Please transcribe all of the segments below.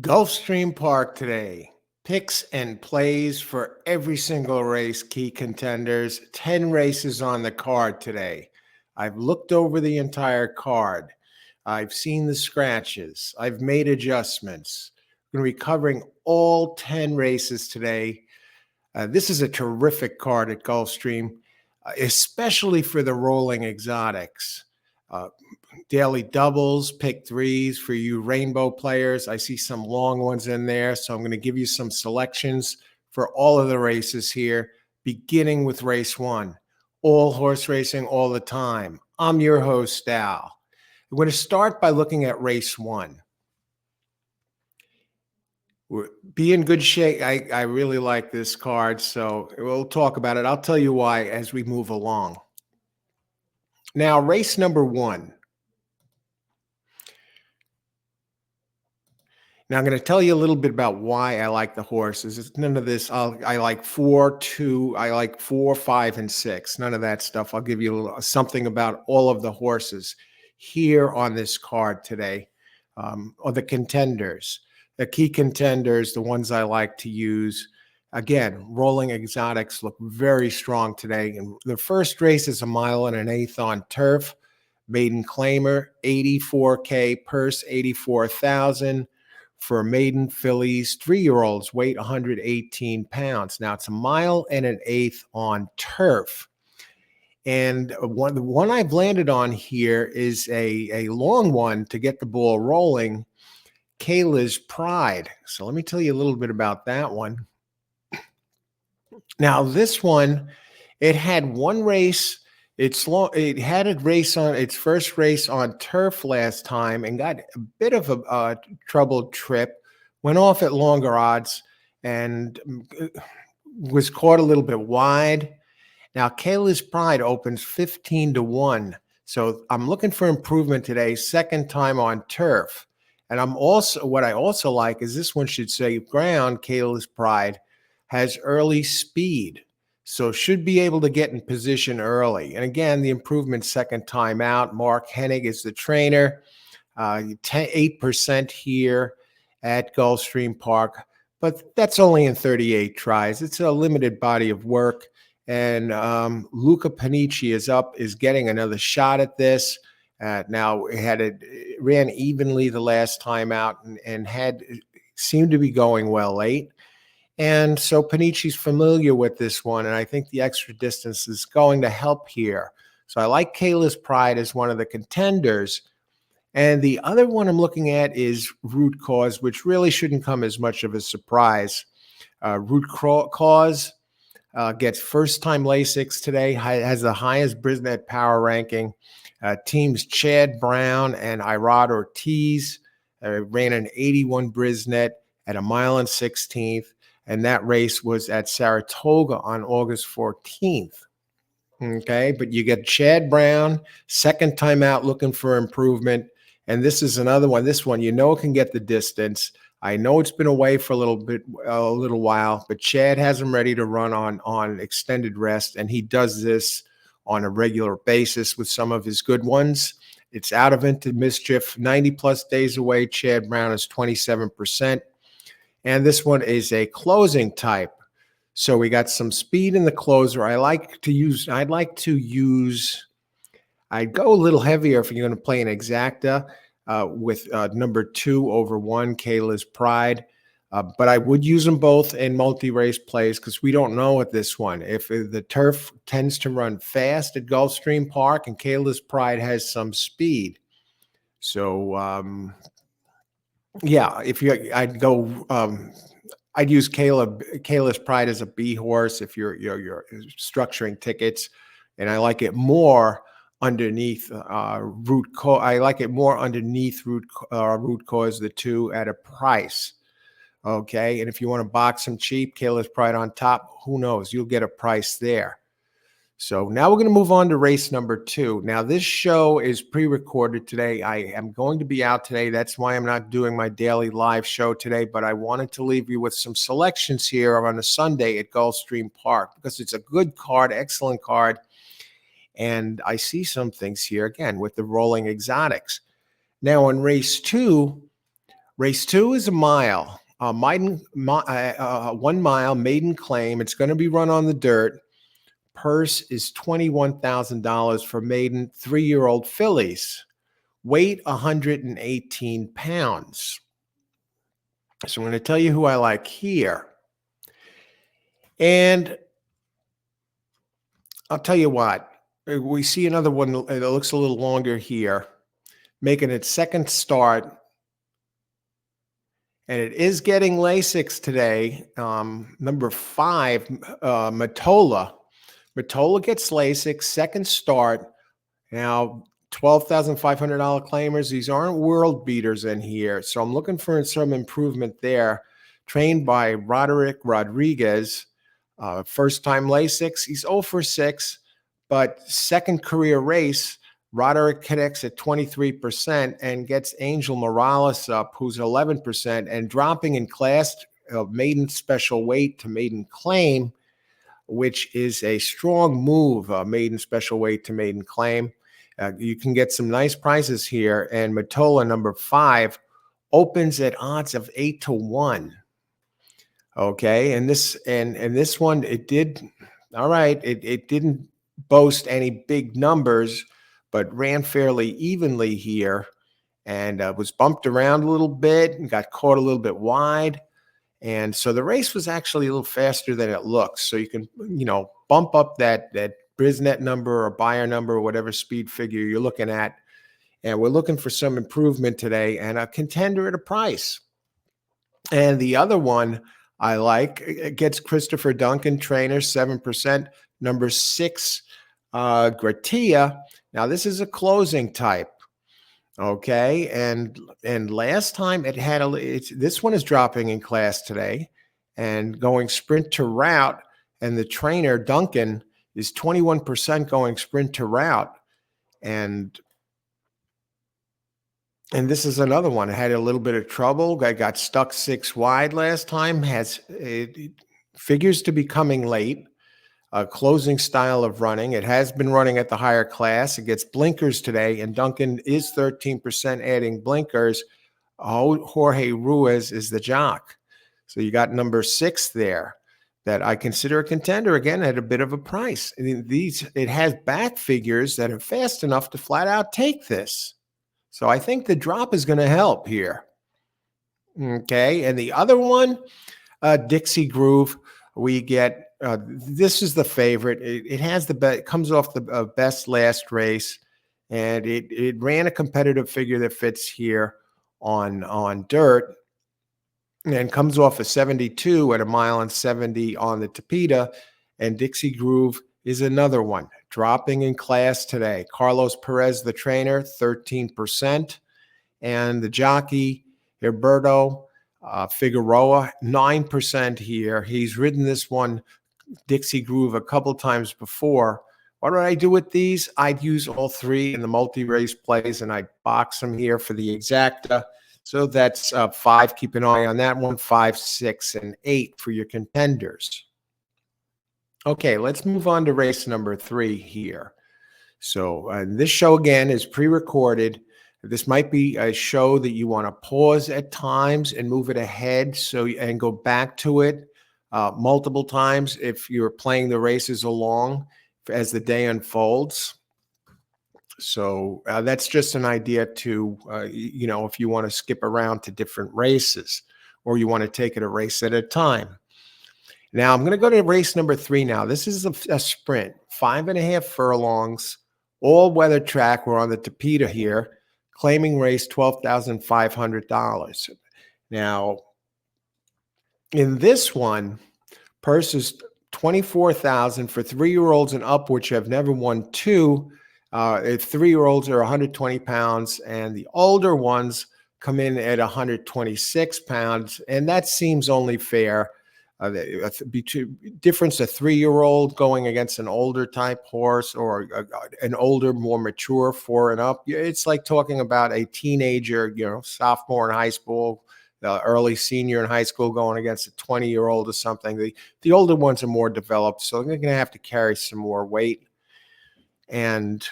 Gulfstream Park today. Picks and plays for every single race, key contenders. 10 races on the card today. I've looked over the entire card. I've seen the scratches. I've made adjustments. We're going to be covering all 10 races today. This is a terrific card at Gulfstream, especially for the rolling exotics. Daily doubles, pick threes for you rainbow players. I see some long ones in there, so I'm going to give you some selections for all of the races here, beginning with race one. All horse racing all the time. I'm your host, Al. I'm going to start by looking at race one. Be in good shape. I really like this card, so we'll talk about it. I'll tell you why as we move along. Now, race number one. Now, I'm going to tell you a little bit about why I like the horses. It's none of this. I like 4, 2. I like 4, 5, and 6. None of that stuff. I'll give you something about all of the horses here on this card today, or the contenders, the key contenders, the ones I like to use. Again, rolling exotics look very strong today. And the first race is 1 1/8 on turf. Maiden claimer, 84K purse, 84,000. For maiden fillies, 3-year-olds, weight 118 pounds. Now, it's 1 1/8 on turf. And the one I've landed on here is a long one to get the ball rolling, Kayla's Pride. So let me tell you a little bit about that one. Now, this one, it had one race. It had a race on its first race on turf last time and got a bit of a troubled trip. Went off at longer odds and was caught a little bit wide. Now, Kayla's Pride opens 15-1. So I'm looking for improvement today, second time on turf. And what I also like is this one should save ground. Kayla's Pride has early speed. So should be able to get in position early. And again, the improvement second time out. Mark Hennig is the trainer. 8% here at Gulfstream Park. But that's only in 38 tries. It's a limited body of work. And Luca Panici is getting another shot at this. Now, it ran evenly the last time out and seemed to be going well late. And so Panici's familiar with this one, and I think the extra distance is going to help here. So I like Kayla's Pride as one of the contenders. And the other one I'm looking at is Root Cause, which really shouldn't come as much of a surprise. Root Cause gets first-time Lasix today, has the highest Brisnet power ranking. Teams Chad Brown and Irad Ortiz ran an 81 Brisnet at 1 1/16. And that race was at Saratoga on August 14th. Okay, but you get Chad Brown, second time out looking for improvement. And this is another one. This one, it can get the distance. I know it's been away for a little while, but Chad has him ready to run on extended rest. And he does this on a regular basis with some of his good ones. It's out of Into Mischief, 90 plus days away. Chad Brown is 27%. And this one is a closing type. So we got some speed in the closer. I'd go a little heavier if you're going to play an exacta with number 2 over 1, Kayla's Pride. But I would use them both in multi-race plays because we don't know at this one. If the turf tends to run fast at Gulfstream Park and Kayla's Pride has some speed. So, yeah, I'd use Kayla's Pride as a B horse if you're structuring tickets, and I like it more underneath Root Cause. I like it more underneath Root Cause, the 2 at a price. Okay, and if you want to box them cheap, Kayla's Pride on top. Who knows? You'll get a price there. So now we're going to move on to race number 2. Now, this show is pre-recorded today. I am going to be out today. That's why I'm not doing my daily live show today, but I wanted to leave you with some selections here on a Sunday at Gulfstream Park because it's a good card, excellent card. And I see some things here, again, with the rolling exotics. Now, in race 2, Race 2 is a mile, 1 mile maiden claim. It's going to be run on the dirt. Purse is $21,000 for maiden 3-year-old fillies. Weight 118 pounds. So I'm going to tell you who I like here. And I'll tell you what, we see another one that looks a little longer here, making its second start. And it is getting Lasix today. Number 5, Matola. Matola gets Lasix, second start. Now, $12,500 claimers. These aren't world beaters in here. So I'm looking for some improvement there. Trained by Roderick Rodriguez. First time Lasix. He's 0 for 6, but second career race. Roderick connects at 23% and gets Angel Morales up, who's 11%, and dropping in class of maiden special weight to maiden claim, which is a strong move, maiden special weight to maiden claim. You can get some nice prices here, and Matola, number 5, opens at odds of 8 to 1. Okay, and this one, it did all right. It didn't boast any big numbers, but ran fairly evenly here, and was bumped around a little bit and got caught a little bit wide. And so the race was actually a little faster than it looks. So you can, bump up that Brisnet number or buyer number or whatever speed figure you're looking at. And we're looking for some improvement today and a contender at a price. And the other one I like, it gets Christopher Duncan, trainer, 7%. Number 6, Gratia. Now, this is a closing type. Okay, and last time it had this one is dropping in class today and going sprint to route, and the trainer Duncan is 21% going sprint to route, and this is another one. It had a little bit of trouble. I got stuck 6 wide last time. It figures to be coming late. A closing style of running. It has been running at the higher class. It gets blinkers today, and Duncan is 13% adding blinkers. Jorge Ruiz is the jock. So you got number 6 there that I consider a contender, again, at a bit of a price. It has back figures that are fast enough to flat out take this. So I think the drop is going to help here. Okay, and the other one, Dixie Groove, we get this is the favorite. It has it comes off the best last race, and it ran a competitive figure that fits here on dirt, and comes off a 72 at 1.70 miles on the Tapeta. And Dixie Groove is another one dropping in class today. Carlos Perez, the trainer, 13%, and the jockey Herberto Figueroa, 9% here. He's ridden this one, Dixie Groove, a couple times before. What did I do with these? I'd use all 3 in the multi-race plays, and I'd box them here for the exacta. So that's 5. Keep an eye on that one. 5, 6, and 8 for your contenders. Okay, let's move on to race number 3 here. So this show, again, is pre-recorded. This might be a show that you want to pause at times and move it ahead and go back to it multiple times if you're playing the races along as the day unfolds. So that's just an idea to, if you want to skip around to different races or you want to take it a race at a time. Now, I'm going to go to race number 3 now. This is a sprint, 5.5 furlongs, all-weather track. We're on the Tapeta here. Claiming race, $12,500. Now, in this one, purse is $24,000 for 3-year-olds and up, which have never won 2. If 3-year-olds are 120 pounds, and the older ones come in at 126 pounds, and that seems only fair. Difference a 3-year-old going against an older type horse or an older, more mature 4 and up. It's like talking about a teenager, sophomore in high school, early senior in high school going against a 20-year-old or something. The older ones are more developed, so they're going to have to carry some more weight. And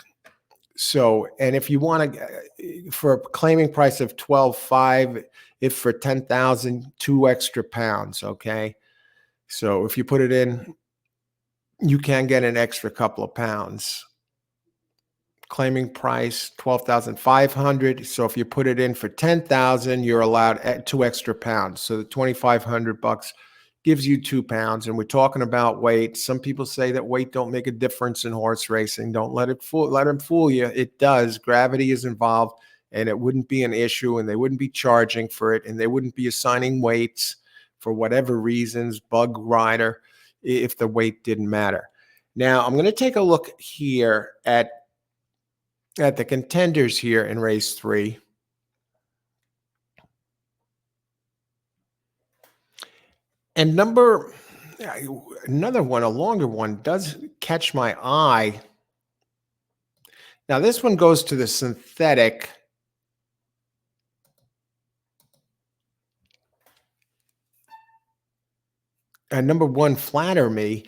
So, and if you want to, for a claiming price of 12.5, if for 10,000, 2 extra pounds. Okay. So if you put it in, you can get an extra couple of pounds. Claiming price 12,500. So if you put it in for 10,000, you're allowed 2 extra pounds. So the 2,500 bucks gives you 2 pounds. And we're talking about weight. Some people say that weight don't make a difference in horse racing. Don't let them fool you. It does. Gravity is involved, and it wouldn't be an issue, and they wouldn't be charging for it, and they wouldn't be assigning weights for whatever reasons, bug rider, if the weight didn't matter. Now I'm going to take a look here at the contenders here in race 3. And another one, a longer one, does catch my eye. Now this one goes to the synthetic. Number 1, Flatter Me,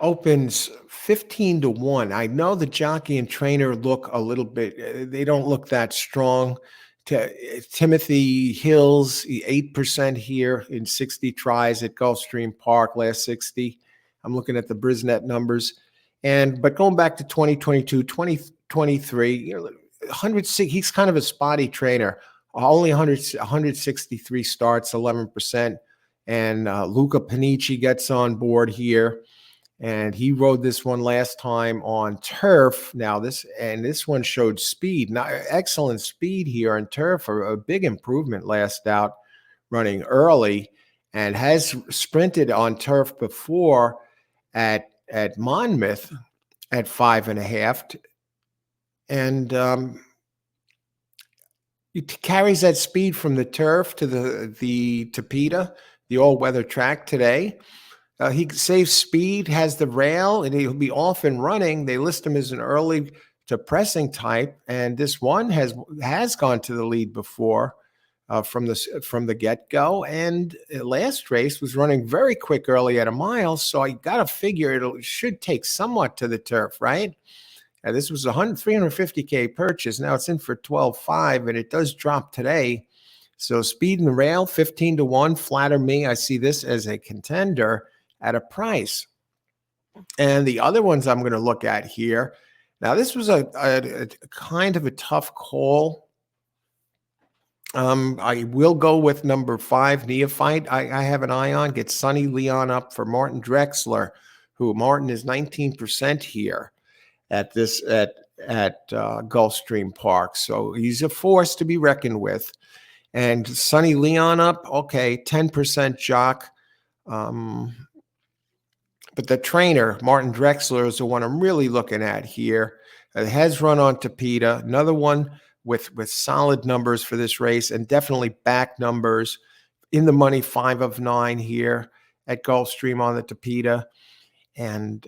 opens 15-1. I know the jockey and trainer look a little bit, they don't look that strong. Timothy Hills, 8% here in 60 tries at Gulfstream Park, last 60. I'm looking at the Brisnet numbers. But going back to 2022, 2023, 106, he's kind of a spotty trainer. Only 163 starts, 11%. And Luca Panici gets on board here. And he rode this one last time on turf. Now this one showed speed, not excellent speed here on turf, a big improvement last out, running early, and has sprinted on turf before at Monmouth at 5.5, and it carries that speed from the turf to the Tapeta, the all-weather track today. He saves speed, has the rail, and he'll be off and running. They list him as an early to pressing type, and this one has gone to the lead before from the get-go. And last race was running very quick early at a mile, so I got to figure it should take somewhat to the turf, right? This was a 350K purchase. Now it's in for 12.5, and it does drop today. So speed and rail, 15-1. Flatter Me, I see this as a contender at a price. And the other ones I'm going to look at here. Now, this was a kind of a tough call. I will go with number 5, Neophyte. I have an eye on. Get Sonny Leon up for Martin Drexler, who Martin is 19% here at Gulfstream Park. So he's a force to be reckoned with. And Sonny Leon up, okay, 10% jock. But the trainer, Martin Drexler, is the one I'm really looking at here. It has run on Tapeta. Another one with solid numbers for this race, and definitely back numbers. In the money, 5 of 9 here at Gulfstream on the Tapeta. And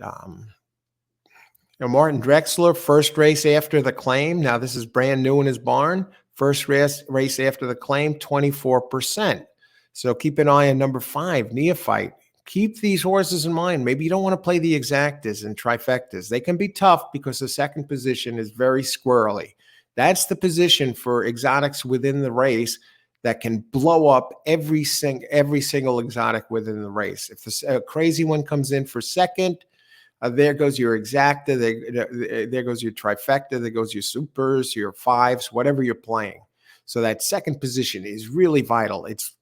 Martin Drexler, first race after the claim. Now, this is brand new in his barn. First race after the claim, 24%. So keep an eye on number 5, Neophyte. Keep these horses in mind. Maybe you don't want to play the exactas and trifectas. They can be tough because the second position is very squirrely. That's the position for exotics within the race that can blow up every single exotic within the race. If a crazy one comes in for second, there goes your exacta, there goes your trifecta, there goes your supers, your fives, whatever you're playing. So that second position is really vital. It's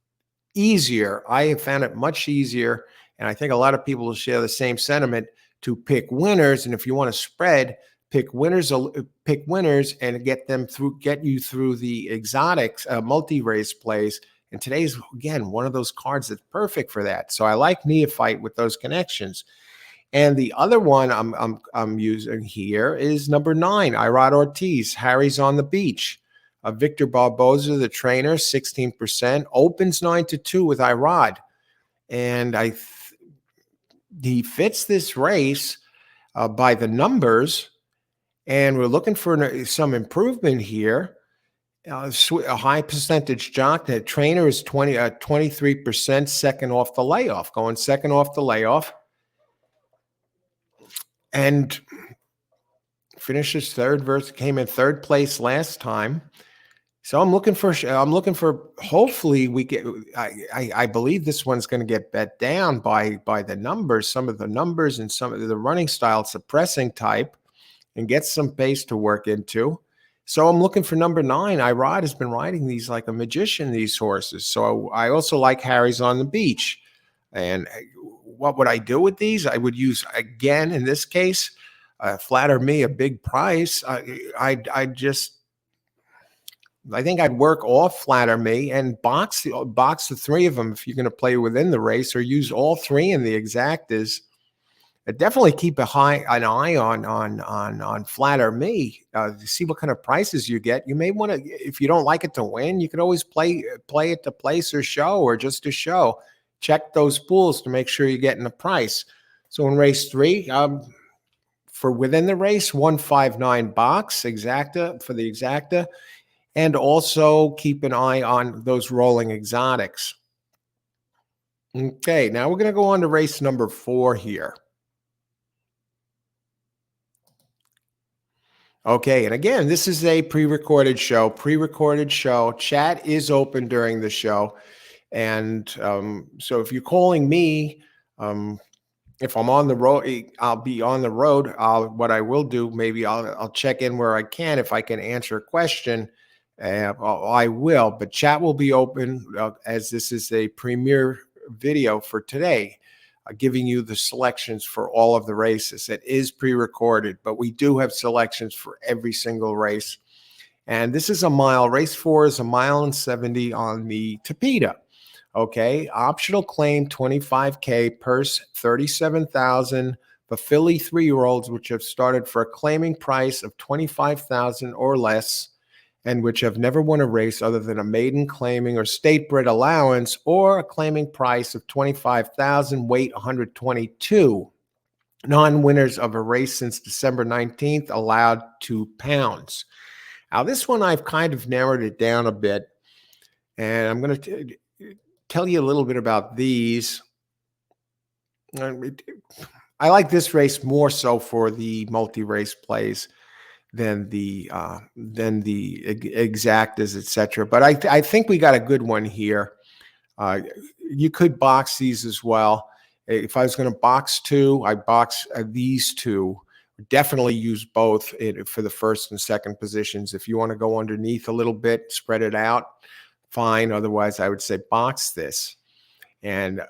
easier. I have found it much easier, and I think a lot of people will share the same sentiment, to pick winners. And if you want to spread, pick winners and get you through the exotics, multi-race plays. And today's, again, one of those cards that's perfect for that. So I like Neophyte with those connections. And the other one I'm using here is number 9, Irad Ortiz, Harry's on the Beach. Victor Barboza, the trainer, 16%, opens 9-2 with Irad. And he fits this race by the numbers, and we're looking for some improvement here. A high percentage jock. The trainer is 23%, second off the layoff, going second off the layoff. And finishes third versus came in third place last time. So I'm looking for hopefully we get I believe this one's going to get bet down by the numbers, some of the numbers and some of the running style. It's a pressing type and get some pace to work into. So I'm looking for number 9. Irod has been riding these like a magician, these horses. So I also like Harry's on the Beach. And what would I do with these? I would use, again, in this case, Flatter Me, a big price. I think I'd work off Flatter Me and box the three of them if you're going to play within the race, or use all three in the exactas. Definitely keep an eye on Flatter Me to see what kind of prices you get. You may want to, if you don't like it to win, you could always play it to place or show, or just to show. Check those pools to make sure you're getting a price. So in race 3, for within the race, 159 box exacta for the exacta, and also keep an eye on those rolling exotics. Okay, now we're going to go on to race number 4 here. Okay, and again, this is a pre-recorded show. Chat is open during the show. And so if you're calling me, if I'm on the road, I'll be on the road. What I will do, maybe I'll check in where I can. If I can answer a question, I will. But chat will be open as this is a premiere video for today, giving you the selections for all of the races. It is pre-recorded, but we do have selections for every single race. And this is a mile. Race 4 is a 1.70 on the Tapeta. Okay, optional claim 25K, purse 37,000. The filly 3-year-olds, which have started for a claiming price of 25,000 or less, and which have never won a race other than a maiden claiming or state bred allowance, or a claiming price of 25,000, weight 122. Non-winners of a race since December 19th, allowed 2 pounds. Now, this one I've kind of narrowed it down a bit, and I'm going to tell you a little bit about these. I like this race more so for the multi-race plays than the exactas, etc. But I think we got a good one here. You could box these as well. If I was going to box 2, I box these 2. Definitely use both for the first and second positions. If you want to go underneath a little bit, spread it out, fine. Otherwise, I would say box this. And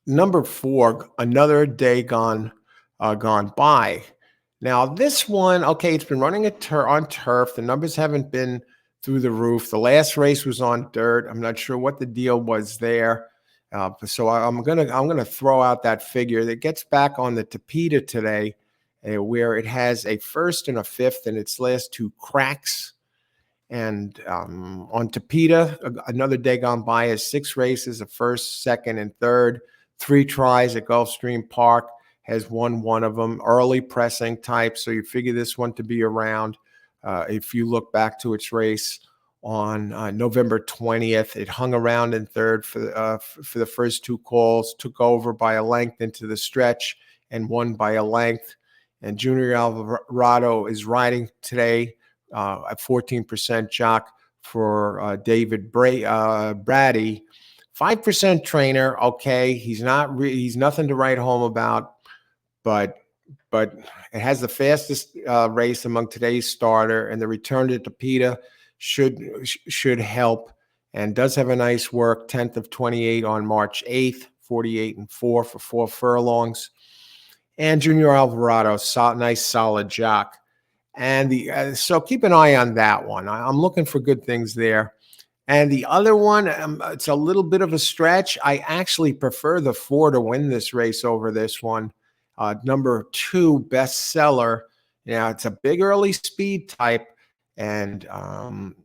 number 4, another day gone by. Now this one, okay, it's been running on turf. The numbers haven't been through the roof. The last race was on dirt. I'm not sure what the deal was there. So I'm gonna throw out that figure that gets back on the Tapeta today, where it has a first and a fifth in its last 2 cracks. And on Tapeta, another day gone by has 6 races, a first, second, and third. 3 tries at Gulfstream Park, has won one of them. Early pressing type, so you figure this one to be around. If you look back to its race on November 20th, it hung around in third for the first 2 calls, took over by a length into the stretch, and won by a length. And Junior Alvarado is riding today at 14% jock for David Brady. 5% trainer. Okay, he's nothing to write home about, but it has the fastest race among today's starter, and the return to Tapeta should help, and does have a nice work. 10th of 28 on March 8th, 48-4 for 4 furlongs. And Junior Alvarado, nice solid jock. And so keep an eye on that one. I'm looking for good things there. And the other one, it's a little bit of a stretch. I actually prefer the 4 to win this race over this one. Number 2, Bestseller. Now it's a big early speed type, and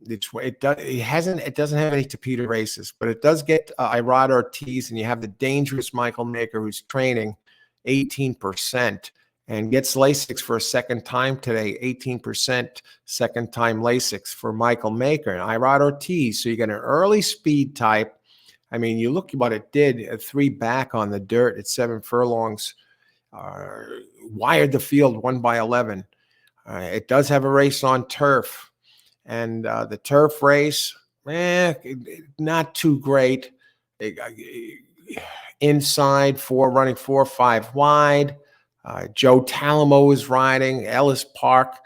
it doesn't have any Tapeta races, but it does get Irad Ortiz, and you have the dangerous Michael Maker, who's training 18%. And gets Lasix for a second time today, 18% second time Lasix for Michael Maker and Irad Ortiz. So you get an early speed type. I mean, you look what it did, 3 back on the dirt at 7 furlongs. uh, wired the field 1 by 11. It does have a race on turf, and the turf race, not too great. Inside, running 4 or 5 wide. Joe Talamo is riding Ellis Park.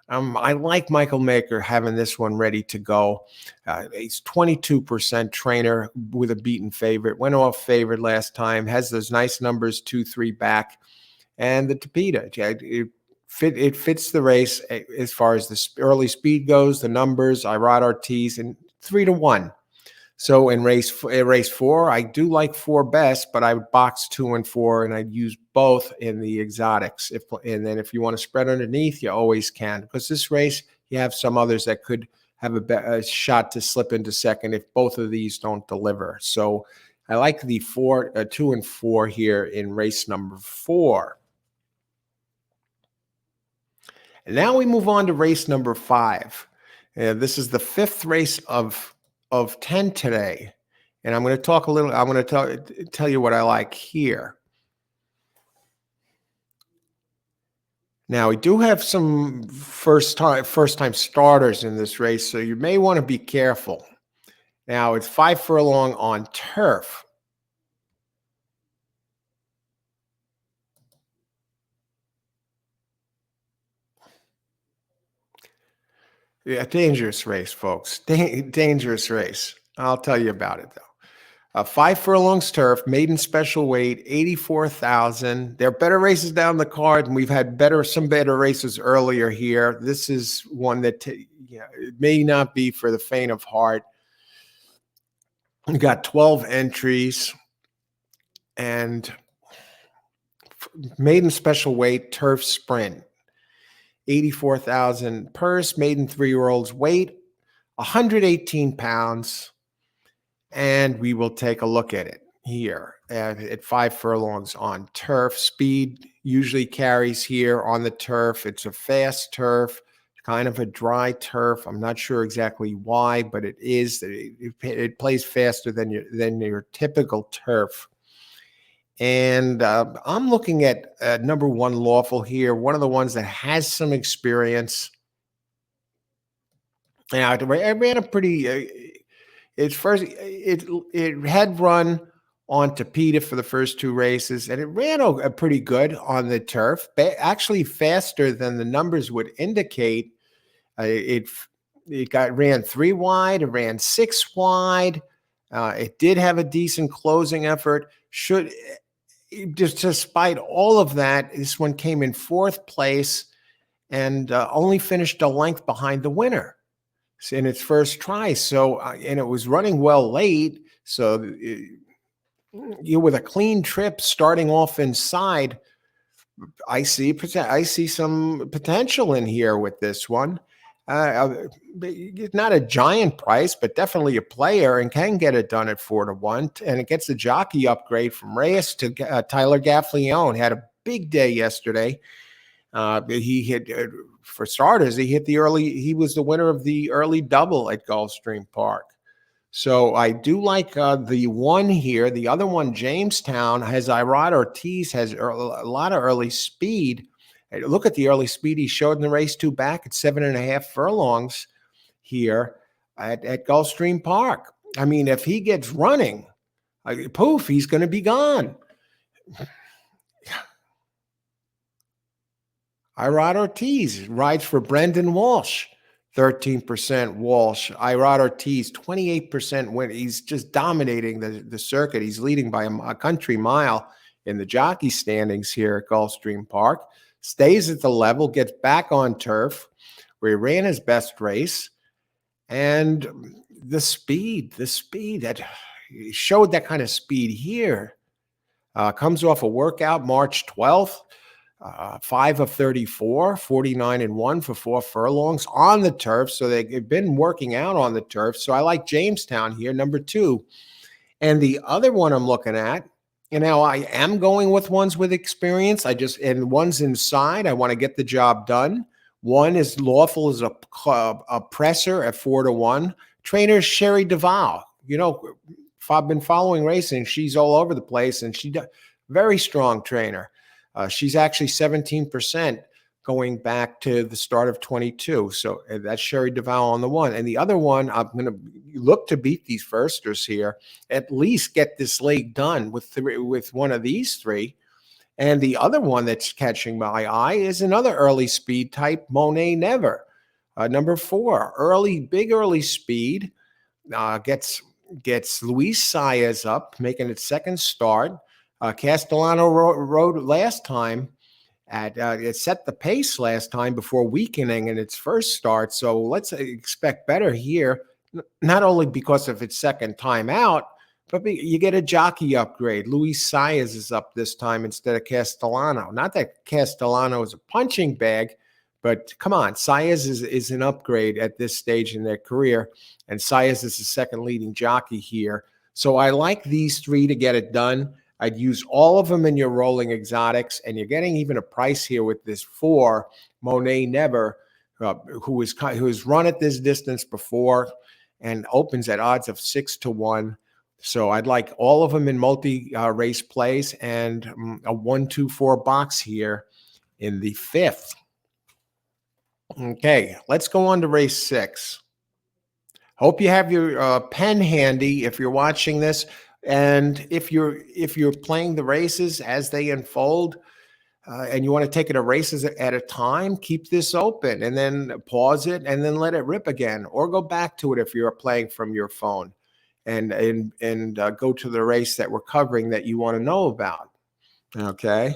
I like Michael Maker having this one ready to go. He's 22% trainer with a beaten favorite. Went off favorite last time. Has those nice numbers 2-3 back, and the Tapeta. It fits the race as far as the early speed goes. The numbers, Irad Ortiz, and 3-1. So in race 4, I do like 4 best, but I would box 2 and 4, and I'd use both in the exotics. And then if you want to spread underneath, you always can, because this race you have some others that could have a shot to slip into second if both of these don't deliver. So I like the 2 and 4 here in race number 4. And now we move on to race number 5. This is the 5th race of 10 today, and I'm going to talk a little. I'm going to tell you what I like here. Now we do have some first time starters in this race, so you may want to be careful. Now it's 5 furlong on turf. Yeah, dangerous race, folks. Dangerous race. I'll tell you about it, though. 5 furlongs turf, maiden special weight, 84,000. There are better races down the card, and we've had some better races earlier here. This is one that it may not be for the faint of heart. We got 12 entries, and maiden special weight, turf sprint. 84,000 purse, maiden 3-year-old's weight, 118 pounds. And we will take a look at it here at 5 furlongs on turf. Speed usually carries here on the turf. It's a fast turf, kind of a dry turf. I'm not sure exactly why, but it is. It plays faster than your typical turf. And I'm looking at number 1 Lawful here, one of the ones that has some experience. Now, it ran a pretty. It had run on Tapeta for the first 2 races, and it ran pretty good on the turf. Actually, faster than the numbers would indicate. It ran 3 wide. It ran 6 wide. It did have a decent closing effort. Just despite all of that, this one came in 4th place and only finished a length behind the winner in its first try. So, and it was running well late. So, with a clean trip starting off inside, I see some potential in here with this one. Not a giant price, but definitely a player, and can get it done at 4-1. And it gets the jockey upgrade from Reyes to Tyler Gaffleone. Had a big day yesterday. He hit, for starters, he was the winner of the early double at Gulfstream Park. So I do like the one here. The other one, Jamestown, has Irad Ortiz, has a lot of early speed. Look at the early speed he showed in the race 2 back at 7.5 furlongs here at Gulfstream Park. I mean, if he gets running, poof, he's going to be gone. Irad Ortiz rides for Brendan Walsh, 13% Walsh. Irad Ortiz, 28% win. He's just dominating the circuit. He's leading by a country mile in the jockey standings here at Gulfstream Park. Stays at the level, gets back on turf, where he ran his best race. And the speed that showed that kind of speed here comes off a workout March 12th. 5 of 34, 49-1 for 4 furlongs on the turf. So they've been working out on the turf. So I like Jamestown here, number 2. And the other one I'm looking at, I am going with ones with experience. And one's inside. I want to get the job done. One is Lawful as a presser at 4-1. Trainer Sherry Duval. I've been following racing. She's all over the place, and very strong trainer. She's actually 17% going back to the start of 22. So that's Sherry Duval on the one. And the other one, I'm going to look to beat these firsters here, at least get this leg done with one of these three. And the other one that's catching my eye is another early speed type, Monet Never. Number 4, big early speed, gets Luis Saez up, making its second start. Castellano rode last time. It set the pace last time before weakening in its first start. So let's expect better here, not only because of its second time out, but you get a jockey upgrade. Luis Saez is up this time instead of Castellano. Not that Castellano is a punching bag, but come on, Saez is an upgrade at this stage in their career, and Saez is the second leading jockey here. So I like these three to get it done. I'd use all of them in your rolling exotics, and you're getting even a price here with this 4, Monet Never, who has run at this distance before and opens at odds of 6-1. So I'd like all of them in multi-race plays and a 1-2-4 box here in the 5th. Okay, let's go on to race 6. Hope you have your pen handy if you're watching this. And if you're playing the races as they unfold, and you want to take it a races at a time, keep this open and then pause it and then let it rip again, or go back to it if you're playing from your phone, and go to the race that we're covering that you want to know about. Okay,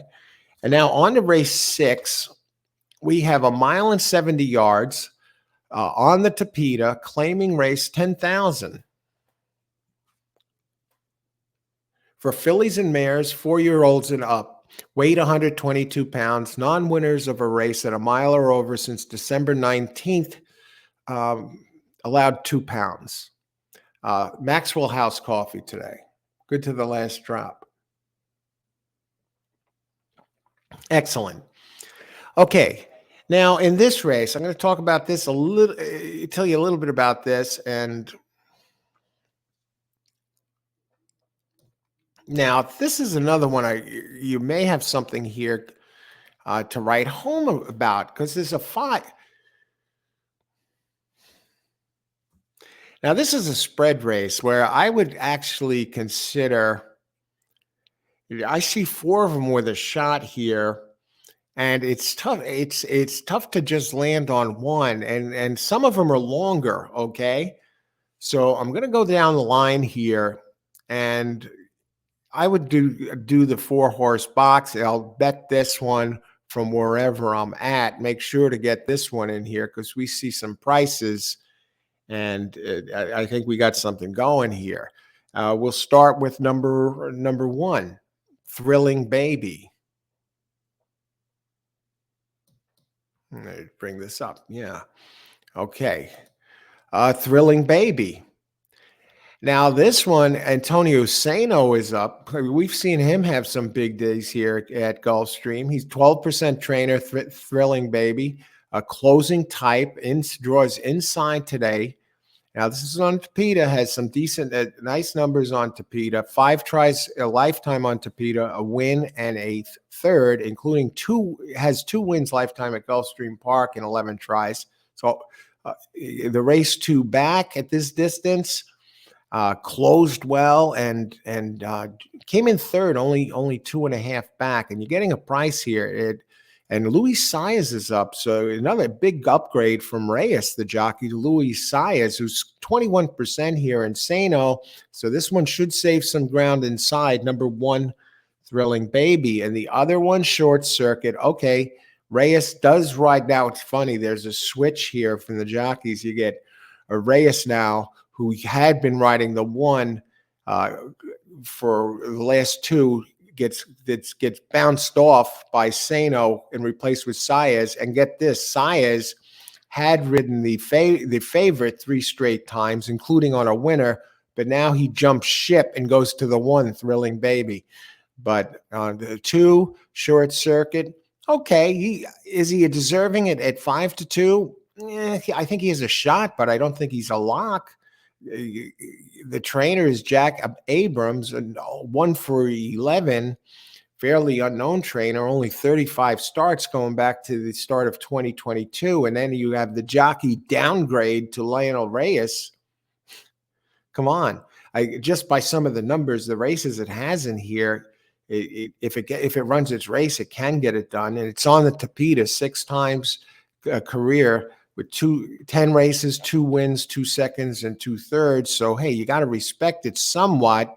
and now on to race 6, we have a 1.70 miles on the Tapeta, claiming race 10,000. For fillies and mares, 4-year-olds and up, weight 122 pounds, non-winners of a race at a mile or over since December 19th, allowed 2 pounds. Maxwell House coffee today. Good to the last drop. Excellent. Okay. Now, in this race, I'm going to talk about this a little, tell you a little bit about this. And now, this is another one you may have something here to write home about, because there's a 5. Now, this is a spread race where I would actually consider, I see 4 of them with a shot here. And it's tough. It's tough to just land on one, and some of them are longer. Okay, so I'm going to go down the line here, and I would do the 4-horse box. I'll bet this one from wherever I'm at. Make sure to get this one in here because we see some prices, and I think we got something going here. We'll start with number 1, Thrilling Baby. Bring this up. Yeah. Okay. Thrilling Baby. Now, this one, Antonio Sano is up. We've seen him have some big days here at Gulfstream. He's 12% trainer, Thrilling Baby. A closing type, draws inside today. Now, this is on Tapeta, has some decent, nice numbers on Tapeta. 5 tries a lifetime on Tapeta, a win and a third, including 2 wins lifetime at Gulfstream Park in 11 tries. So the race 2 back at this distance, closed well and came in third, only 2.5 back. And you're getting a price here. And Luis Saez is up. So another big upgrade from Reyes, the jockey, to Luis Saez, who's 21% here in Sano. So this one should save some ground inside. Number 1, Thrilling Baby. And the other one, Short Circuit. Okay, Reyes does ride now. It's funny. There's a switch here from the jockeys. You get a Reyes now who had been riding the 1 for the last 2. Gets bounced off by Sano and replaced with Saez. And get this, Saez had ridden the favorite 3 straight times, including on a winner, but now he jumps ship and goes to the 1, Thrilling Baby. But the 2, Short Circuit, okay, is he deserving it at 5-2? I think he has a shot, but I don't think he's a lock. The trainer is Jack Abrams, and 1 for 11 fairly unknown trainer, only 35 starts going back to the start of 2022. And then you have the jockey downgrade to Lionel Reyes. Come on. Just by some of the numbers, the races it has in here, if it runs its race, it can get it done. And it's on the Tapeta 6 times a career with 10 races, 2 wins, 2 seconds, and 2/3. So, hey, you got to respect it somewhat.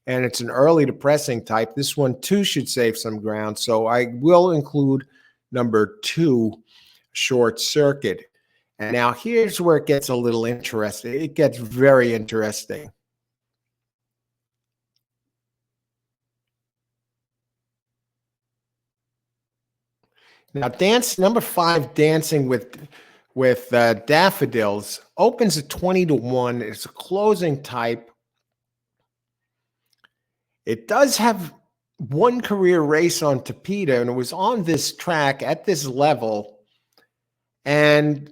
And it's an early depressing type. This one, too, should save some ground. So I will include number 2, Short Circuit. And now here's where it gets a little interesting. It gets very interesting. Now, number 5, Dancing with Daffodils, opens at 20-1. It's a closing type. It does have one career race on Tapeta, and it was on this track at this level. And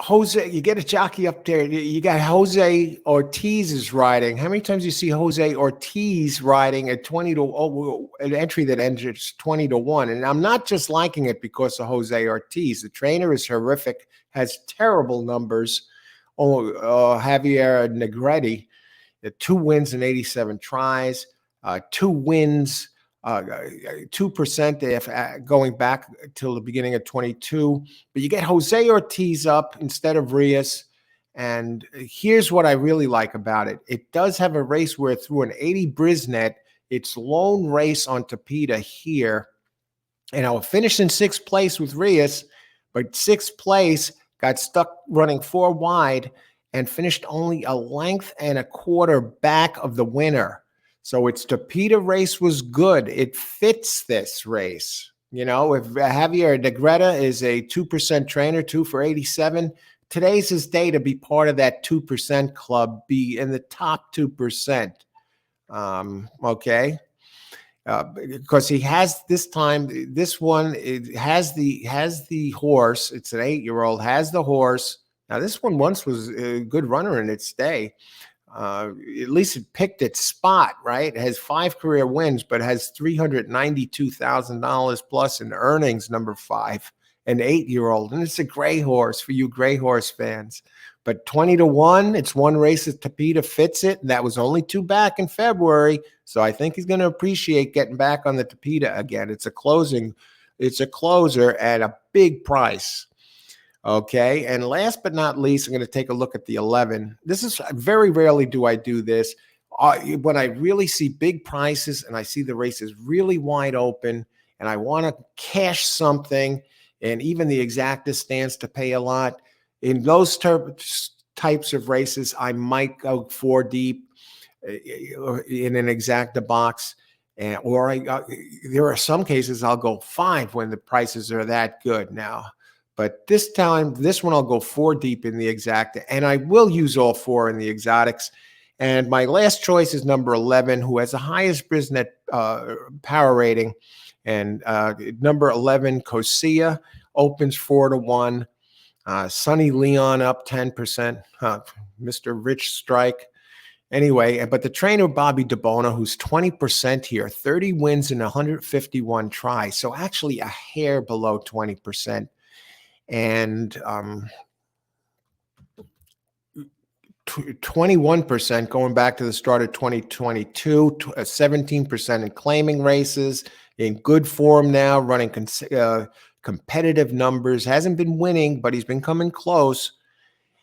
Jose, you get a jockey up there. You got Jose Ortiz is riding. How many times do you see Jose Ortiz riding at 20 to an entry that enters 20-1? And I'm not just liking it because of Jose Ortiz. The trainer is horrific, has terrible numbers. Javier Negrete, 2 wins and 87 tries, 2 wins. 2% going back till the beginning of 22. But you get Jose Ortiz up instead of Reyes. And here's what I really like about it. It does have a race where through an 80 Brisnet, its lone race on Tapeta here. And I will finish in 6th place with Reyes, but 6th place got stuck running 4 wide and finished only a length and a quarter back of the winner. So its Tapeta race was good. It fits this race. You know, if Javier Negrete is a 2% trainer, 2 for 87, today's his day to be part of that 2% club, be in the top 2%. Okay. Because he has this time, this one, it has the horse. It's an 8-year-old, has the horse. Now, this one once was a good runner in its day. At least it picked its spot, right? It has 5 career wins, but has $392,000 plus in earnings, number 5, an 8-year-old. And it's a gray horse for you gray horse fans. But 20-1, it's one race at Tapeta fits it. That was only 2 back in February. So I think he's going to appreciate getting back on the Tapeta again. It's a closer at a big price. Okay, and last but not least, I'm going to take a look at the 11. This is very rarely do I do this. When I really see big prices and I see the race is really wide open and I want to cash something, and even the exacta stands to pay a lot. In those types of races, I might go 4 deep in an exacta box. Or there are some cases I'll go 5 when the prices are that good now. But this time, this one I'll go 4 deep in the exacta, and I will use all 4 in the exotics. And my last choice is number 11, who has the highest Brisnet power rating. And number 11, Cosia, opens 4-1. Sonny Leon up 10%. Mr. Rich Strike. Anyway, but the trainer, Bobby DeBona, who's 20% here, 30 wins and 151 tries. So actually a hair below 20%. And 21% going back to the start of 2022, 17% in claiming races, in good form now, running competitive numbers, hasn't been winning, but he's been coming close.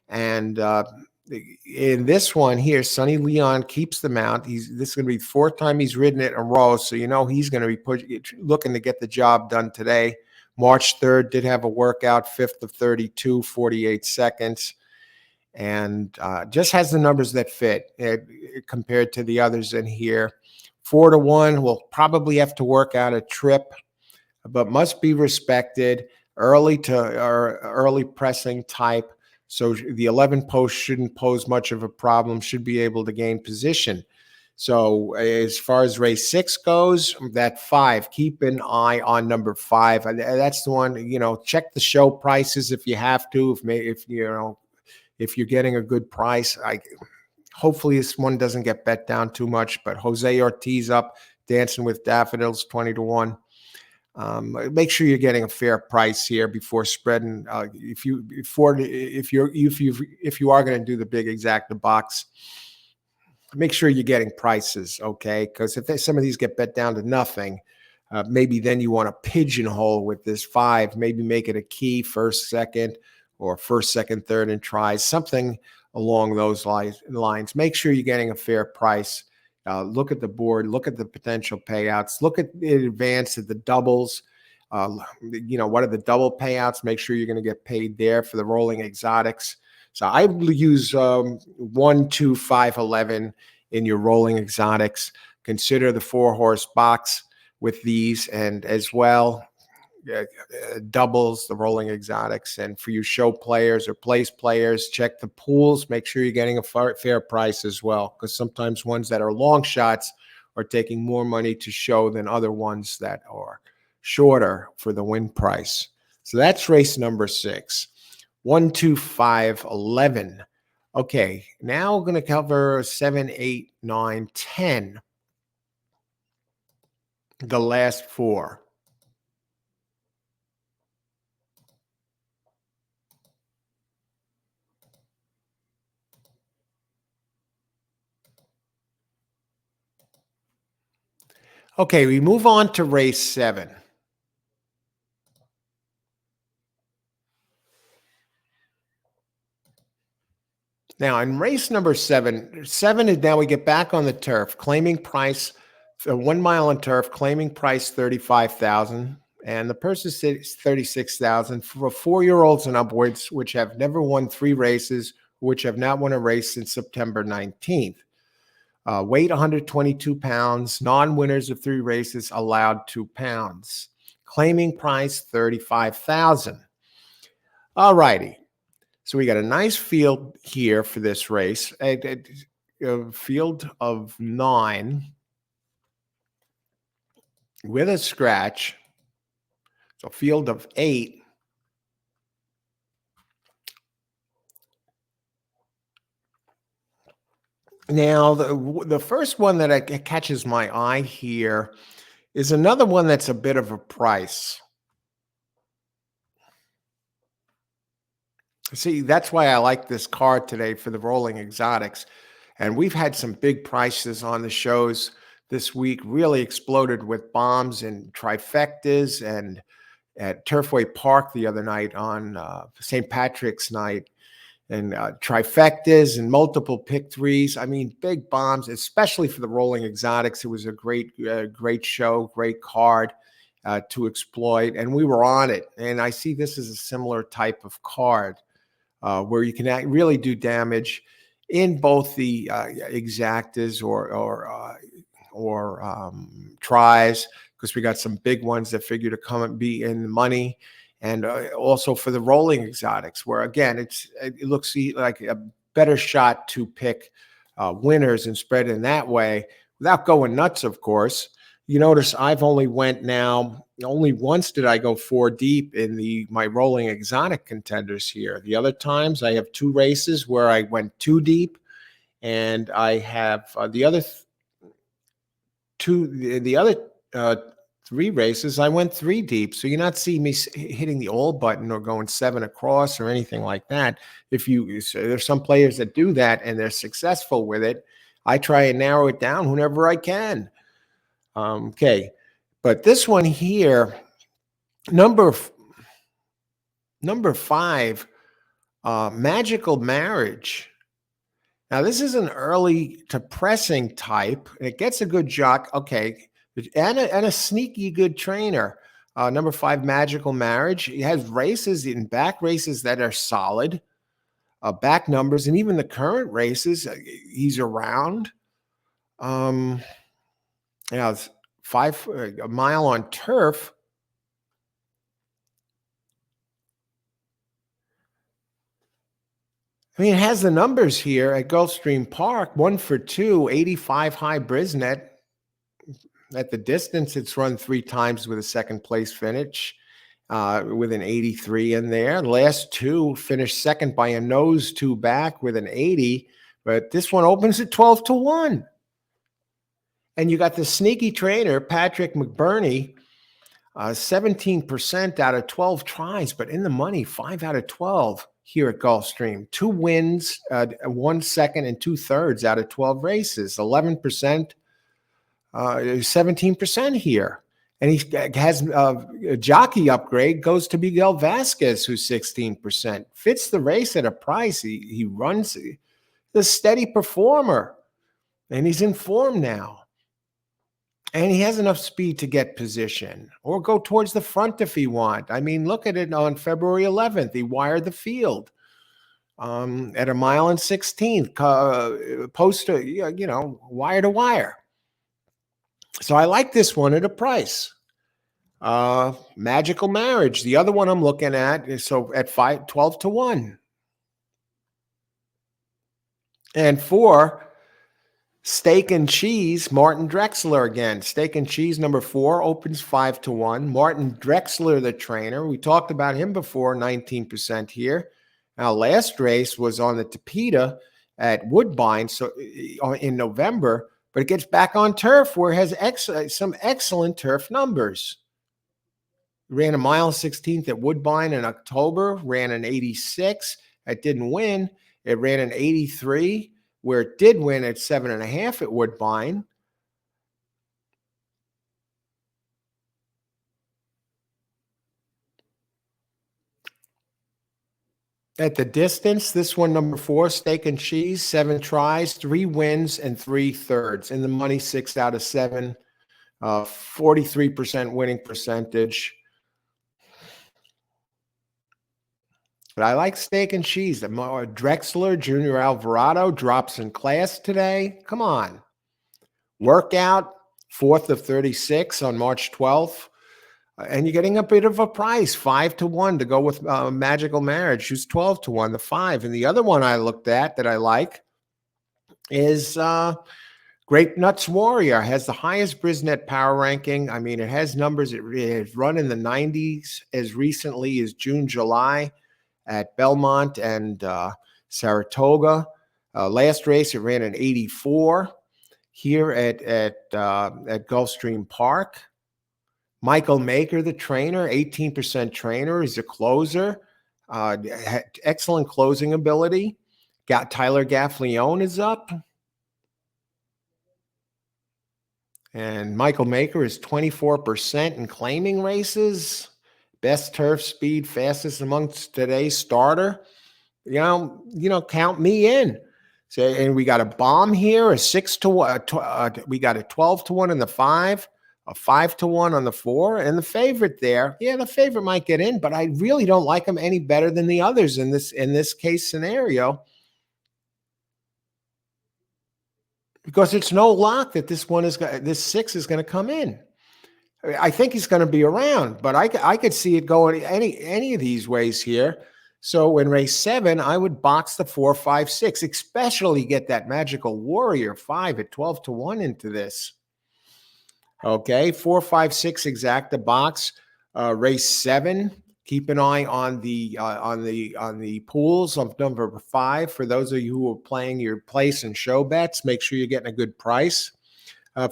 And in this one here, Sonny Leon keeps the mount. This is going to be the 4th time he's ridden it in a row, so you know he's going to be looking to get the job done today. March 3rd, did have a workout, 5th of 32, 48 seconds, and just has the numbers that fit compared to the others in here. 4-1, will probably have to work out a trip, but must be respected. Early pressing type, so the 11 post shouldn't pose much of a problem, should be able to gain position. So as far as race 6 goes, that 5, keep an eye on number 5. That's the one, you know, check the show prices if you have to, if you're getting a good price. Hopefully this one doesn't get bet down too much, but Jose Ortiz up Dancing with Daffodils, 20-1. Make sure you're getting a fair price here before spreading. If you are going to do the big exacta box, make sure you're getting prices, okay? Because if some of these get bet down to nothing, maybe then you want to pigeonhole with this 5. Maybe make it a key first, second, or first, second, third, and tries, something along those lines. Make sure you're getting a fair price. Look at the board. Look at the potential payouts. Look at in advance at the doubles. What are the double payouts? Make sure you're going to get paid there for the rolling exotics. So I use 1, 2, 5, 11 in your rolling exotics. Consider the 4-horse box with these, and as well doubles, the rolling exotics. And for you show players or place players, check the pools. Make sure you're getting a fair price as well, because sometimes ones that are long shots are taking more money to show than other ones that are shorter for the win price. So that's race number 6. 1, 2, 5, 11. Okay, now we're going to cover 7, 8, 9, 10. The last 4. Okay, we move on to race 7. Now, in race number 7 is now we get back on the turf, claiming price, 1 mile on turf, claiming price 35,000, and the purse is 36,000 for 4-year-olds and upwards, which have never won 3 races, which have not won a race since September 19th. Weight 122 pounds, non-winners of 3 races allowed 2 pounds. Claiming price 35,000. All righty. So we got a nice field here for this race, a field of 9 with a scratch. So field of 8. Now, the first one that catches my eye here is another one that's a bit of a price. See, that's why I like this card today for the rolling exotics. And we've had some big prices on the shows this week, really exploded with bombs and trifectas, and at Turfway Park the other night on St. Patrick's night, and trifectas and multiple pick 3s. I mean, big bombs, especially for the rolling exotics. It was a great show, great card to exploit, and we were on it. And I see this as a similar type of card where you can really do damage in both the exactas or tries, because we got some big ones that figure to come and be in the money. And also for the rolling exotics, where again it looks like a better shot to pick winners and spread in that way without going nuts, of course. You notice I've only once did I go 4 deep in my rolling exotic contenders here. The other times I have 2 races where I went 2 deep, and I have the other 3 races I went 3 deep. So you're not seeing me hitting the all button or going 7 across or anything like that. There's some players that do that and they're successful with it. I try and narrow it down whenever I can. Okay, but this one here, number 5, Magical Marriage. Now, this is an early to pressing type. It gets a good jock. Okay, and a sneaky good trainer. Number 5, Magical Marriage. He has races in back races that are solid, back numbers, and even the current races, he's around. It's 5 a mile on turf. I mean, it has the numbers here at Gulfstream Park, 1 for 2, 85 high Brisnet. At the distance, it's run 3 times with a second place finish, with an 83 in there. The last 2 finished second by a nose 2 back with an 80, but this one opens at 12-1. And you got the sneaky trainer, Patrick McBurney, 17% out of 12 tries, but in the money, 5 out of 12 here at Gulfstream. 2 wins, 1 second, and 2/3 out of 12 races. 11%, 17% here. And he has a jockey upgrade, goes to Miguel Vasquez, who's 16%. Fits the race at a price. He runs the steady performer, and he's in form now. And he has enough speed to get position or go towards the front if he want. I mean, look at it on February 11th. He wired the field at 1.16 miles, poster, wire to wire. So I like this one at a price. Magical Marriage. The other one I'm looking at is at 12 to 1. And 4, Steak and Cheese, Martin Drexler again. Steak and Cheese, number 4, opens 5 to 1. Martin Drexler, the trainer. We talked about him before, 19% here. Now, last race was on the Tapeta at Woodbine, so in November, but it gets back on turf where it has some excellent turf numbers. Ran 1.16 at Woodbine in October, ran an 86. It didn't win. It ran an 83. Where it did win at 7.5 at Woodbine. At the distance, this one, number 4, Steak and Cheese, 7 tries, 3 wins, and 3/3. In the money, 6 out of 7, 43% winning percentage. But I like Steak and Cheese. Drexler, Junior Alvarado drops in class today. Come on. Workout, 4th of 36 on March 12th. And you're getting a bit of a price, 5 to 1 to go with Magical Marriage, who's 12 to 1, the 5. And the other one I looked at that I like is Grape Nuts Warrior. Has the highest Brisnet power ranking. I mean, it has numbers. It has run in the 90s as recently as June, July at Belmont and Saratoga. Last race, it ran an 84 here at Gulfstream Park. Michael Maker, the trainer, 18% trainer. He's a closer. Excellent closing ability. Got Tyler Gaffleone is up. And Michael Maker is 24% in claiming races. Best turf speed, fastest amongst today's starter. Count me in. So, and we got a bomb here, a 6 to 1. We got a 12 to 1 in the 5, a 5 to 1 on the 4, and the favorite there. Yeah, the favorite might get in, but I really don't like him any better than the others in this case scenario, because it's no lock that this 6 is going to come in. I think he's going to be around, but I could see it going any of these ways here. So in race 7, I would box the 4, 5, 6, especially get that Magical Warrior 5 at 12 to 1 into this. Okay, 4, 5, 6 exacta box. Race 7, keep an eye on the pools of number 5. For those of you who are playing your place and show bets, make sure you're getting a good price.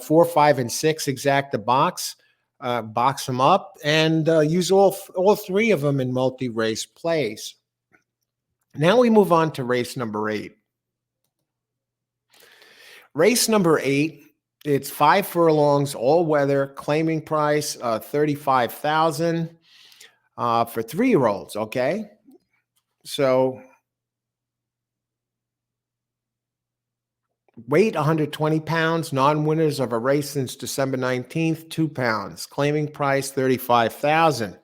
4, 5, and 6 exacta box. Box them up and use all 3 of them in multi-race plays. Now we move on to race number 8. Race number 8, it's 5 furlongs, all weather, claiming price $35,000 for 3-year-olds. Okay, so weight 120 pounds, non-winners of a race since December 19th, 2 pounds. Claiming price $35,000.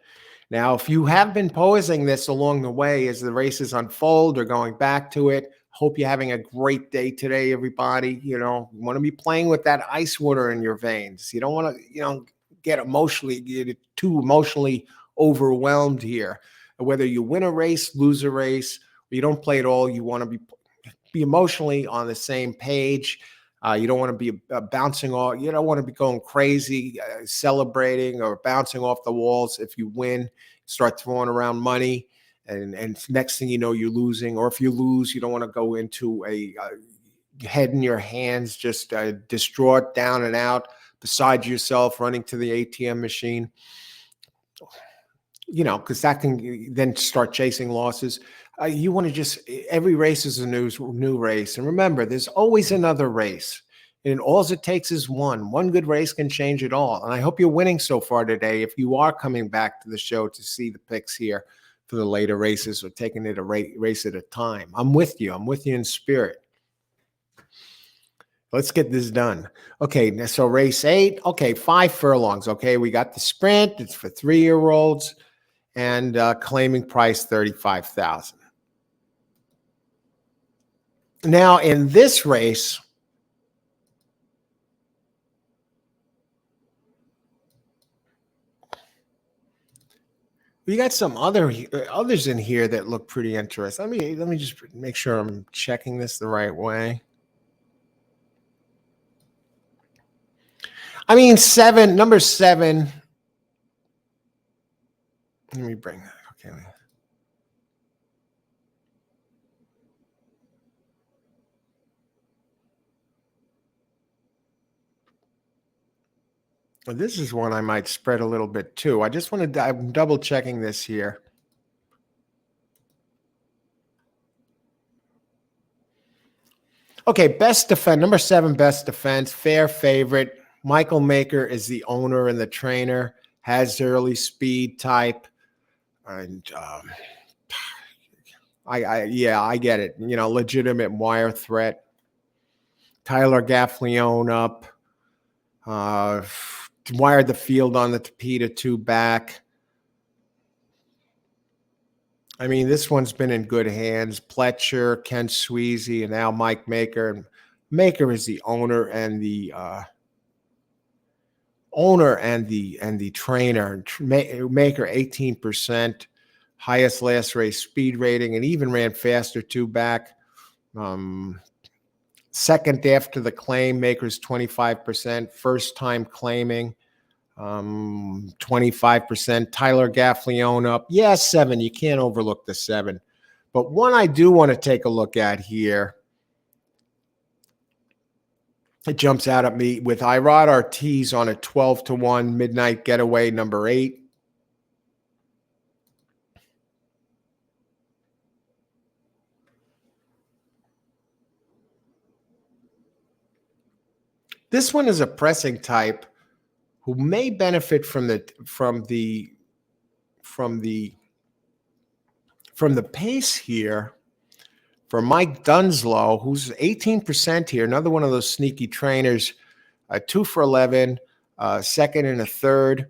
Now, if you have been posing this along the way as the races unfold or going back to it, hope you're having a great day today, everybody. You want to be playing with that ice water in your veins. You don't want to, get too emotionally overwhelmed here. Whether you win a race, lose a race, or you don't play at all, you want to be emotionally on the same page. You don't want to be bouncing off. You don't want to be going crazy, celebrating or bouncing off the walls. If you win, start throwing around money, and next thing you know, you're losing. Or if you lose, you don't want to go into head in your hands, just distraught, down and out, beside yourself, running to the ATM machine, because that can then start chasing losses. You want to just, every race is a new race. And remember, there's always another race. And all it takes is one good race can change it all. And I hope you're winning so far today. If you are coming back to the show to see the picks here for the later races, or taking it a race at a time, I'm with you in spirit. Let's get this done. Okay, so race 8. Okay, 5 furlongs. Okay, we got the sprint. It's for 3-year-olds, and claiming price $35,000. Now, in this race, we got some others in here that look pretty interesting. Let me just make sure I'm checking this the right way. I mean, number 7. Let me bring that. Okay. Well, this is one I might spread a little bit too. I just want to, I'm double checking this here. Okay, best defense, number 7, best defense, fair favorite. Michael Maker is the owner and the trainer, has early speed type. And I get it. Legitimate wire threat. Tyler Gaffleone up. Wired the field on the Tapeta 2 back. I mean, this one's been in good hands. Pletcher, Ken Sweezy, and now Mike Maker. Maker is the owner and the trainer. Maker 18%, highest last race speed rating, and even ran faster 2 back. Second after the claim, Maker's 25%. First time claiming, 25%. Tyler Gaffleone up. Yeah, 7. You can't overlook the 7. But one I do want to take a look at here, it jumps out at me with Irad Ortiz on a 12-1 midnight getaway, number 8. This one is a pressing type who may benefit from the pace here for Mike Dunslow, who's 18% here. Another one of those sneaky trainers. 2 for 11, second and a third.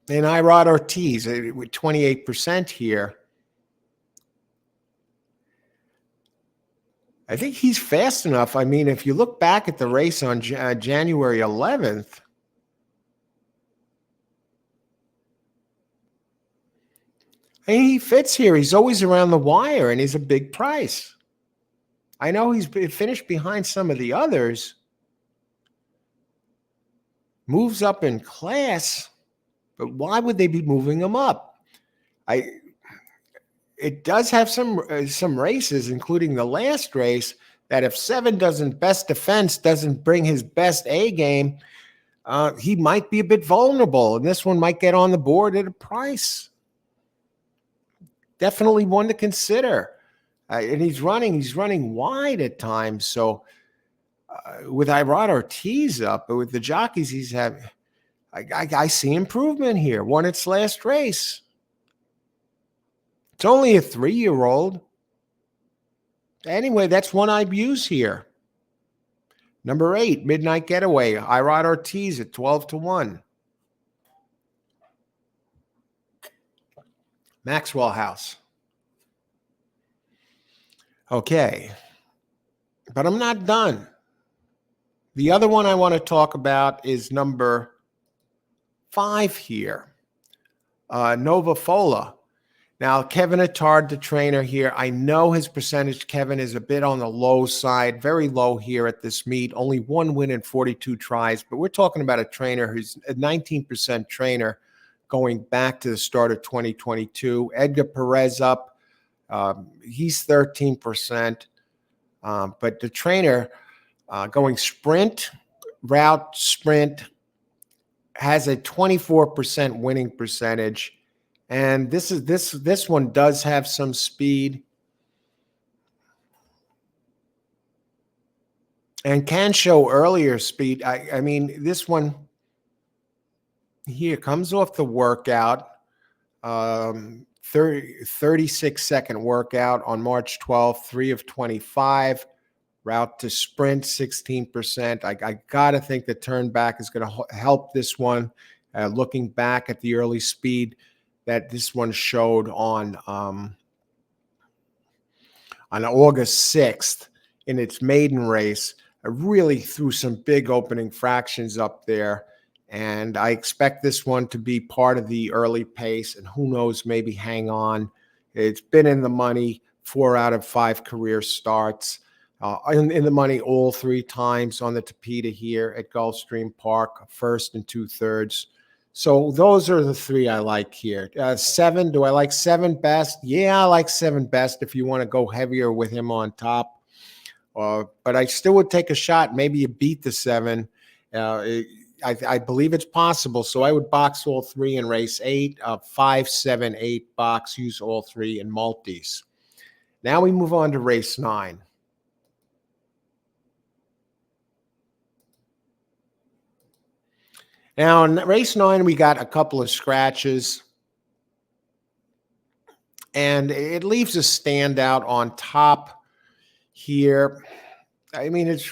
And Irad Ortiz with 28% here. I think he's fast enough. I mean, if you look back at the race on January 11th, he fits here. He's always around the wire, and he's a big price. I know he's finished behind some of the others. Moves up in class, but why would they be moving him up? It does have some races, including the last race, that if 7 best defense doesn't bring his best A game, he might be a bit vulnerable, and this one might get on the board at a price. Definitely one to consider. And he's running wide at times. So with Irad Ortiz up, but with the jockeys he's having, I see improvement here. Won its last race. It's only a 3-year-old. Anyway, that's one I'd use here. Number 8, Midnight Getaway. Irad Ortiz at 12-1. Maxwell House. Okay. But I'm not done. The other one I want to talk about is number 5 here. Nova Fola. Now, Kevin Attard, the trainer here, I know his percentage, Kevin, is a bit on the low side, very low here at this meet. Only 1 win in 42 tries, but we're talking about a trainer who's a 19% trainer going back to the start of 2022. Edgar Perez up, He's 13%. But the trainer going sprint, route, sprint, has a 24% winning percentage. And this one does have some speed and can show earlier speed. I mean, this one here comes off the workout, 36-second workout on March 12th, 3 of 25. Route to sprint, 16%. I got to think the turn back is going to help this one. Looking back at the early speed that this one showed on August 6th in its maiden race, I really threw some big opening fractions up there. And I expect this one to be part of the early pace, and who knows, maybe hang on. It's been in the money 4 out of 5 career starts. In the money all 3 times on the Tapeta here at Gulfstream Park, 1st and 2/3. So those are the 3 I like here. 7, do I like 7 best? Yeah, I like 7 best if you want to go heavier with him on top. But I still would take a shot. Maybe you beat the 7. I believe it's possible. So I would box all 3 in race 8, 5, 7, 8 box, use all 3 in multis. Now we move on to race 9. Now, in race 9, we got a couple of scratches, and it leaves a standout on top here. I mean, it's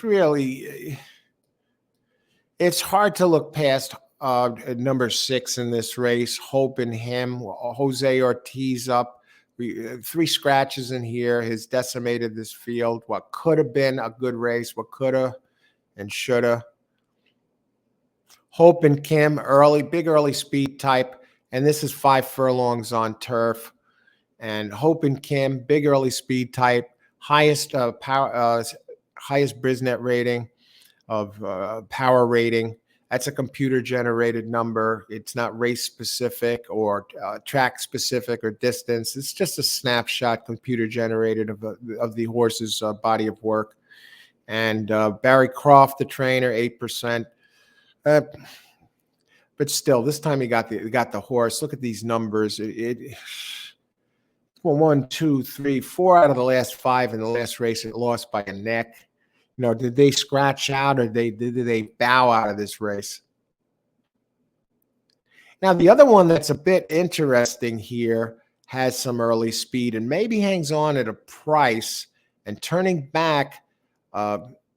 hard to look past number 6 in this race, Hope in him. Jose Ortiz up. 3 scratches in here has decimated this field. What could have been a good race, what could have and should have. Hope and Kim, big early speed type, and this is 5 furlongs on turf. And Hope and Kim, big early speed type, highest highest Brisnet rating of power rating. That's a computer generated number. It's not race specific or track specific or distance. It's just a snapshot computer generated of the horse's body of work. And Barry Croft, the trainer, 8%. But still, this time he got the horse. Look at these numbers. Well, 1, 2, 3, 4 out of the last 5 in the last race it lost by a neck. You know, did they scratch out or did they bow out of this race? Now, the other one that's a bit interesting here has some early speed and maybe hangs on at a price, and turning back,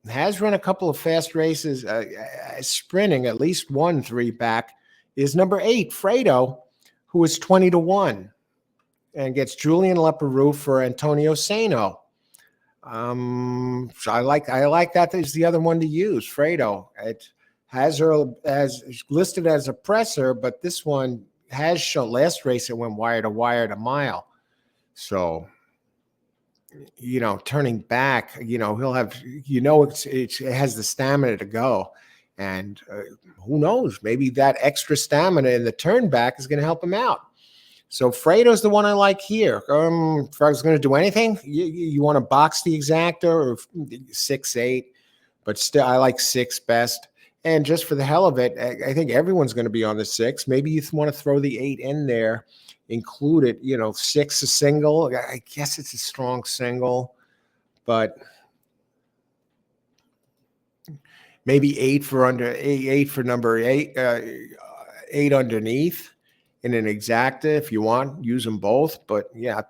has run a couple of fast races, sprinting at least 1 3 back, is number 8, Fredo, who is 20-1 and gets Julian Leparoux for Antonio Sano. So I like that is the other one to use, Fredo. It has her as listed as a presser, but this one has shown last race it went wire to wire to mile. So, you know, turning back, you know, he'll have, you know, it has the stamina to go. And who knows, maybe that extra stamina in the turn back is going to help him out. So Fredo's the one I like here. If I was going to do anything, you want to box the exacta or 6, 8, but still I like 6 best. And just for the hell of it, I think everyone's going to be on the 6. Maybe you want to throw the 8 in there, include it, you know, 6 a single. I guess it's a strong single, but maybe 8 for number 8, 8 underneath. In an exacta, if you want, use them both. But yeah,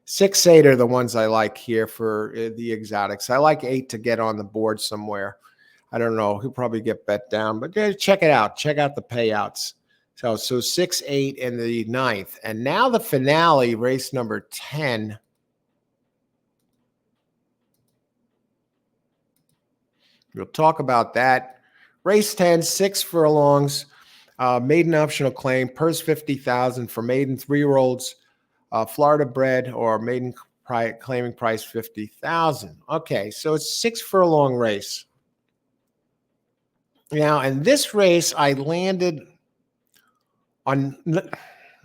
6, 8 are the ones I like here for the exotics. I like 8 to get on the board somewhere. I don't know. He'll probably get bet down, but check it out. Check out the payouts. So 6, 8 in the 9th. And now the finale, race number 10. We'll talk about that. Race 10, 6 furlongs. Maiden optional claim, purse 50,000 for maiden 3-year-olds, Florida bred, or maiden claiming price 50,000. Okay, so it's 6 furlong race. Now, in this race, I landed on. Let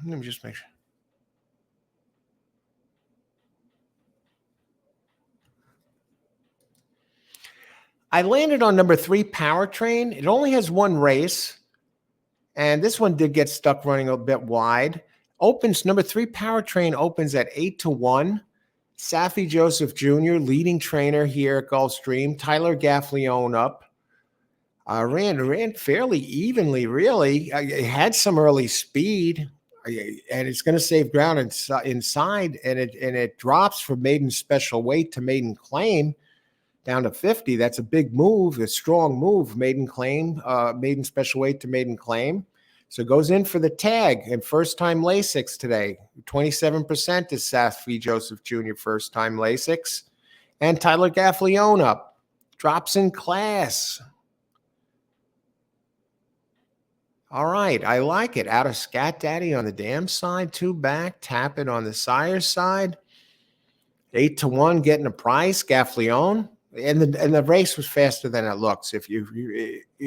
me just make sure. I landed on number 3, Powertrain. It only has one race, and this one did get stuck running a bit wide. Opens number 3, Powertrain opens at 8-1. Safi Joseph Jr., leading trainer here at Gulfstream. Tyler Gaffalione up. Ran fairly evenly, really. It had some early speed, and it's going to save ground inside, and it drops from maiden special weight to maiden claim down to 50. That's a big move, a strong move. Maiden claim, maiden special weight to maiden claim. So it goes in for the tag and first-time Lasix today. 27% is Safi Joseph Jr. first-time Lasix. And Tyler Gaffalione up. Drops in class. All right, I like it. Out of Scat Daddy on the dam side, 2 back. Tap it on the sire side. 8-1 getting a price. Gaffalione. And the race was faster than it looks. If you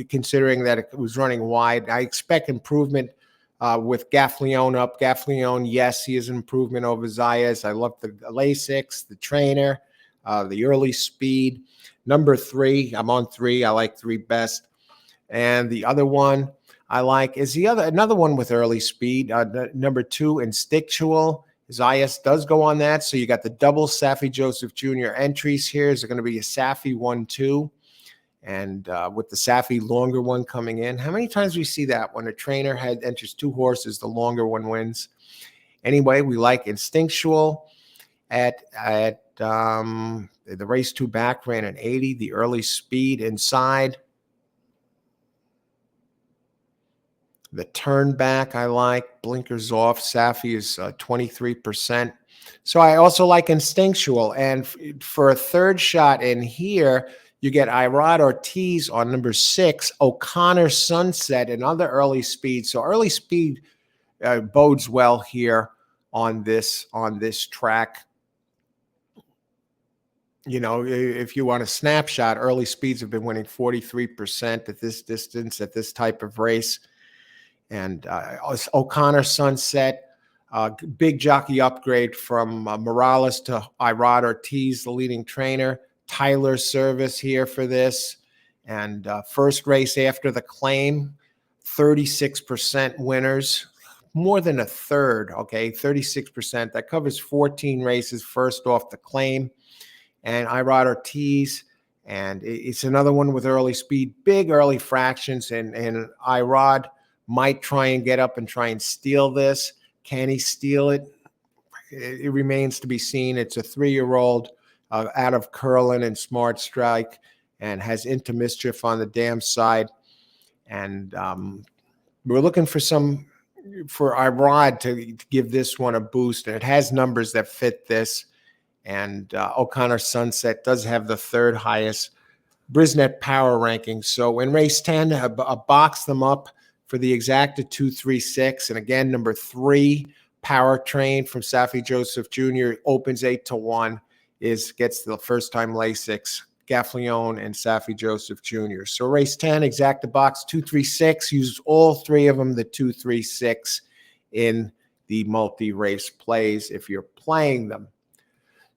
considering that it was running wide, I expect improvement with Gaffalione up. Gaffalione, yes, he is an improvement over Zayas. I love the Lasix, the trainer, the early speed. Number 3, I'm on 3. I like 3 best. And the other one I like is another one with early speed. Number 2, Instinctual. Zayas does go on that. So you got the double Safi Joseph Jr. entries here. Is there going to be a Safi 1-2? And with the Safi longer one coming in. How many times we see that when a trainer enters 2 horses, the longer one wins? Anyway, we like Instinctual at the race 2 back ran an 80. The early speed inside. The turn back I like. Blinkers off. Safi is 23%. So I also like Instinctual. And for a third shot in here, you get Irad Ortiz on number 6. O'Connor Sunset, another early speed. So early speed bodes well here on this track. You know, if you want a snapshot, early speeds have been winning 43% at this distance, at this type of race. And O'Connor Sunset, big jockey upgrade from Morales to Irad Ortiz, the leading trainer. Tyler Service here for this. And first race after the claim, 36% winners. More than a third, okay, 36%. That covers 14 races first off the claim. And Irad Ortiz, and it's another one with early speed, big early fractions, and Irad might try and get up and try and steal this. Can he steal it? It remains to be seen. It's a 3-year-old out of Curlin and Smart Strike, and has Into Mischief on the dam side. And we're looking for Irad to give this one a boost, and it has numbers that fit this. And O'Connor Sunset does have the 3rd highest Brisnet power ranking. So in race 10, I boxed them up for the exacta 236. And again, number 3, Powertrain from Safi Joseph Jr. opens 8-1, gets the first-time Lasix, Gaffalione and Safi Joseph Jr. So race 10, exacta box 236. Use all 3 of them, the 236, in the multi-race plays if you're playing them.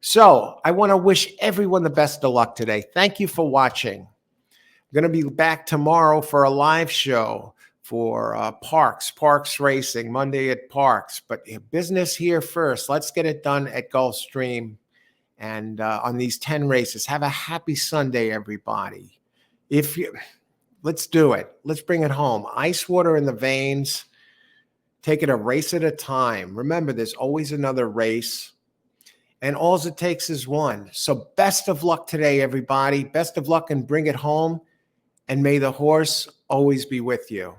So I want to wish everyone the best of luck today. Thank you for watching. I'm going to be back tomorrow for a live show for Parks Racing, Monday at Parks. But business here first. Let's get it done at Gulfstream and on these 10 races. Have a happy Sunday, everybody. Let's do it. Let's bring it home. Ice water in the veins. Take it a race at a time. Remember, there's always another race. And all it takes is one. So best of luck today, everybody. Best of luck and bring it home. And may the horse always be with you.